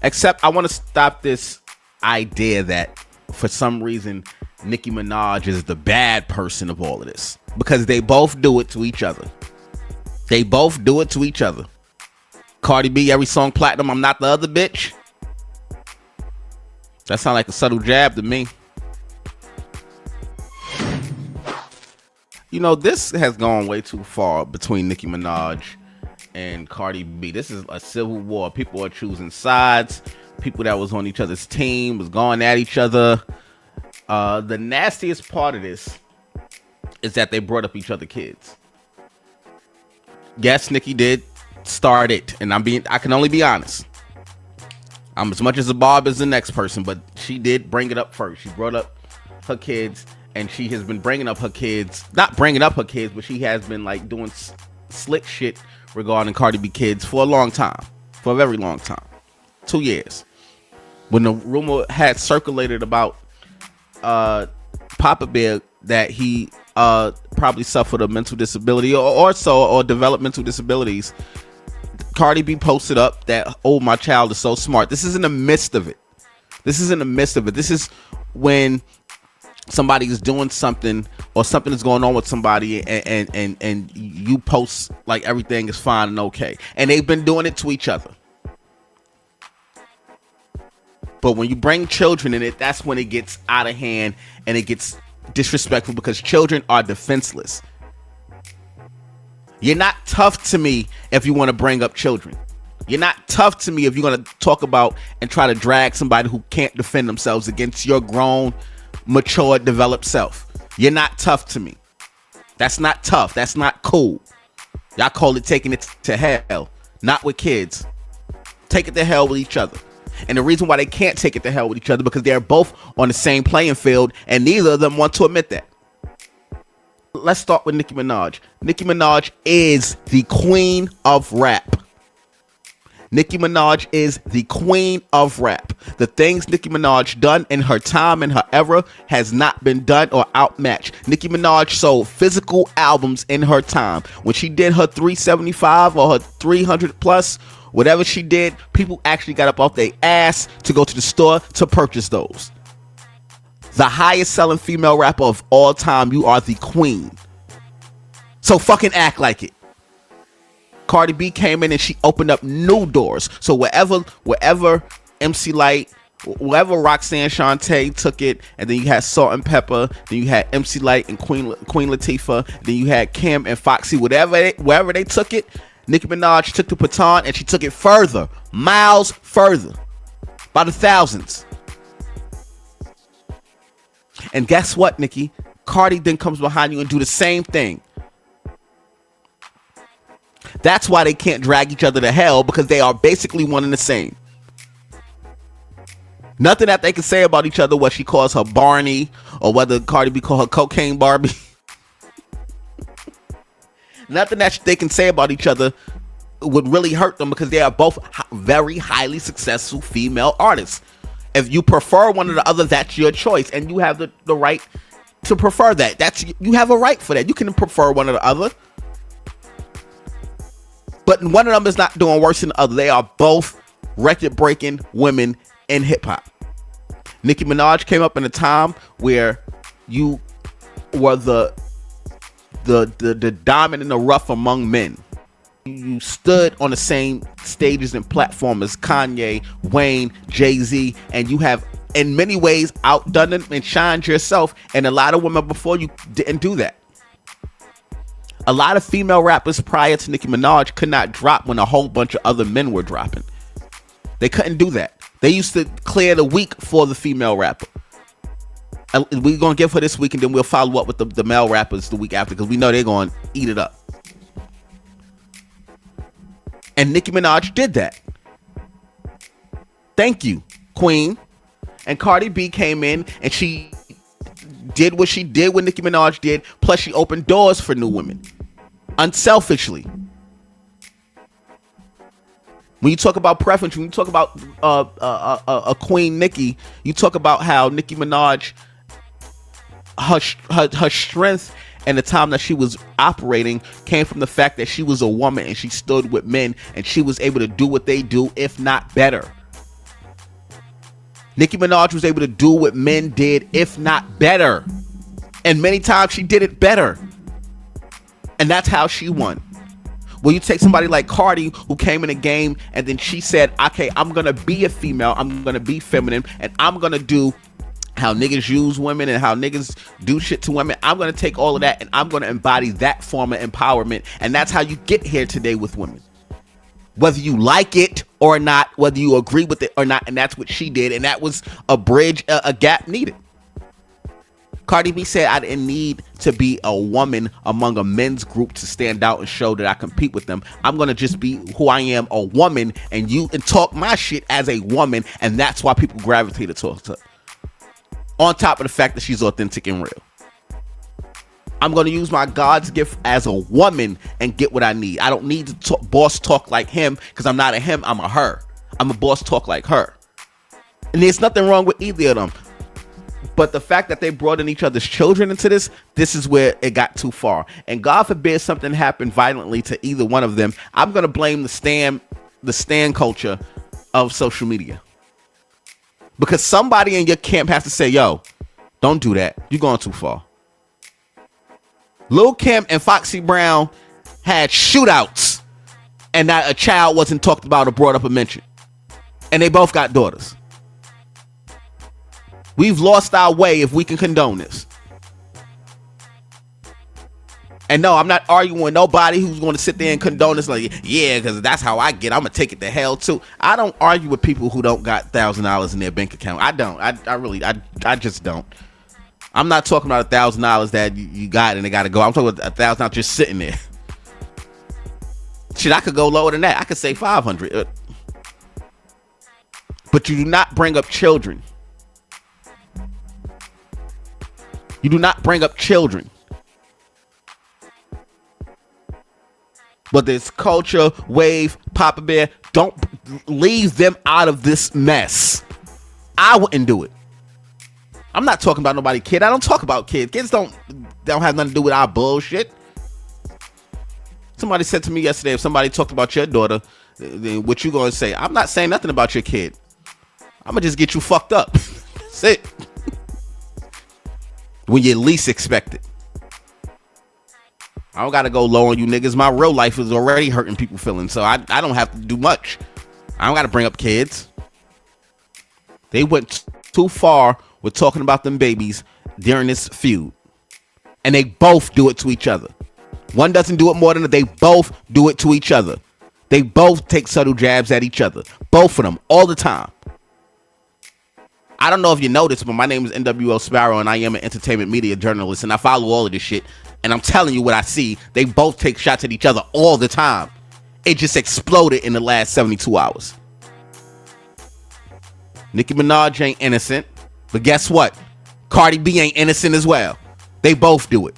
Except I want to stop this idea that for some reason Nicki Minaj is the bad person of all of this, because they both do it to each other. They both do it to each other. Cardi B, every song platinum, I'm not the other bitch. That sounds like a subtle jab to me. You know, this has gone way too far between Nicki Minaj and Cardi B. This is a civil war. People are choosing sides. People that was on each other's team was going at each other. The nastiest part of this is that they brought up each other's kids. Yes, Nicki did start it, and I can only be honest. I'm as much as a Bob as the next person, but she did bring it up first. She brought up her kids, and she has been bringing up her kids, not bringing up her kids, but she has been like doing slick shit regarding Cardi B kids for a long time, for a very long time, 2 years. When the rumor had circulated about Papa Bear that he probably suffered a mental disability or developmental disabilities, Cardi B posted up that, oh, my child is so smart. This is in the midst of it. This is when somebody is doing something or something is going on with somebody and you post like everything is fine and okay. And they've been doing it to each other. But when you bring children in it, that's when it gets out of hand and it gets disrespectful, because children are defenseless. You're not tough to me if you want to bring up children. You're not tough to me if you're going to talk about and try to drag somebody who can't defend themselves against your grown, mature, developed self. You're not tough to me. That's not tough. That's not cool. Y'all call it taking it to hell. Not with kids. Take it to hell with each other. And the reason why they can't take it to hell with each other, because they're both on the same playing field, and neither of them want to admit that. Let's start with Nicki Minaj. Nicki Minaj is the queen of rap. Nicki Minaj is the queen of rap. The things Nicki Minaj done in her time and her era has not been done or outmatched. Nicki Minaj sold physical albums in her time. When she did her 375 or her 300 plus, whatever she did, people actually got up off their ass to go to the store to purchase those. The highest selling female rapper of all time, you are the queen. So fucking act like it. Cardi B came in and she opened up new doors. So wherever MC Lyte, wherever Roxanne Shante took it, and then you had Salt and Pepper, then you had MC Lyte and Queen Latifah, then you had Kim and Foxy, wherever they took it, Nicki Minaj took the baton and she took it further, miles further, by the thousands. And guess what, Nicki? Cardi then comes behind you and do the same thing. That's why they can't drag each other to hell, because they are basically one and the same. Nothing that they can say about each other, what she calls her Barney, or whether Cardi B call her Cocaine Barbie. Nothing that they can say about each other would really hurt them, because they are both very highly successful female artists. If you prefer one or the other, that's your choice, and you have the right to prefer that. You have a right for that. You can prefer one or the other. But one of them is not doing worse than the other. They are both record-breaking women in hip-hop. Nicki Minaj came up in a time where you were the diamond in the rough among men. You stood on the same stages and platform as Kanye, Wayne, Jay-Z, and you have in many ways outdone them and shined yourself, and a lot of women before you didn't do that. A lot of female rappers prior to Nicki Minaj could not drop when a whole bunch of other men were dropping. They couldn't do that. They used to clear the week for the female rapper. We're going to give her this week, and then we'll follow up with the male rappers the week after, because we know they're going to eat it up. And Nicki Minaj did that. Thank you, Queen. And Cardi B came in and she did what she did, what Nicki Minaj did. Plus, she opened doors for new women. Unselfishly. When you talk about preference, when you talk about a Queen Nicki, you talk about how Nicki Minaj, her strength and the time that she was operating came from the fact that she was a woman and she stood with men and she was able to do what they do, if not better. Nicki Minaj was able to do what men did, if not better. And many times she did it better. And that's how she won. Well, you take somebody like Cardi, who came in the game and then she said, okay, I'm going to be a female, I'm going to be feminine, and I'm going to do how niggas use women and how niggas do shit to women. I'm going to take all of that and I'm going to embody that form of empowerment. And that's how you get here today with women. Whether you like it or not, whether you agree with it or not, and that's what she did. And that was a bridge, a gap needed. Cardi B said, I didn't need to be a woman among a men's group to stand out and show that I compete with them. I'm going to just be who I am, a woman, and talk my shit as a woman. And that's why people gravitate to her. On top of the fact that she's authentic and real. I'm going to use my God's gift as a woman and get what I need. I don't need to boss talk like him, because I'm not a him, I'm a her. I'm a boss talk like her. And there's nothing wrong with either of them. But the fact that they brought in each other's children into this is where it got too far. And God forbid something happened violently to either one of them, I'm going to blame the stan culture of social media. Because somebody in your camp has to say, yo, don't do that. You're going too far. Lil' Kim and Foxy Brown had shootouts and not a child wasn't talked about or brought up or mentioned. And they both got daughters. We've lost our way if we can condone this. And no, I'm not arguing with nobody who's going to sit there and condone this. Like, yeah, because that's how I get. I'm going to take it to hell too. I don't argue with people who don't got $1,000 in their bank account. I don't. I just don't. I'm not talking about $1,000 that you got and they got to go. I'm talking about $1,000 just sitting there. Shit, I could go lower than that. I could say 500. But you do not bring up children. You do not bring up children. Whether it's Culture, Wave, Papa Bear, don't leave them out of this mess. I wouldn't do it. I'm not talking about nobody kid. I don't talk about kids. Kids don't have nothing to do with our bullshit. Somebody said to me yesterday, if somebody talked about your daughter, then what you gonna say? I'm not saying nothing about your kid. I'm gonna just get you fucked up. That's it. When you least expect it. I don't gotta go low on you niggas. My real life is already hurting people feelings, so I don't have to do much. I don't gotta bring up kids. They went too far with talking about them babies during this feud. And they both do it to each other. One doesn't do it more than they both do it to each other. They both take subtle jabs at each other. Both of them, all the time. I don't know if you noticed, but my name is nwosparrow and I am an entertainment media journalist and I follow all of this shit. And I'm telling you what I see. They both take shots at each other all the time. It just exploded in the last 72 hours. Nicki Minaj ain't innocent. But guess what? Cardi B ain't innocent as well. They both do it.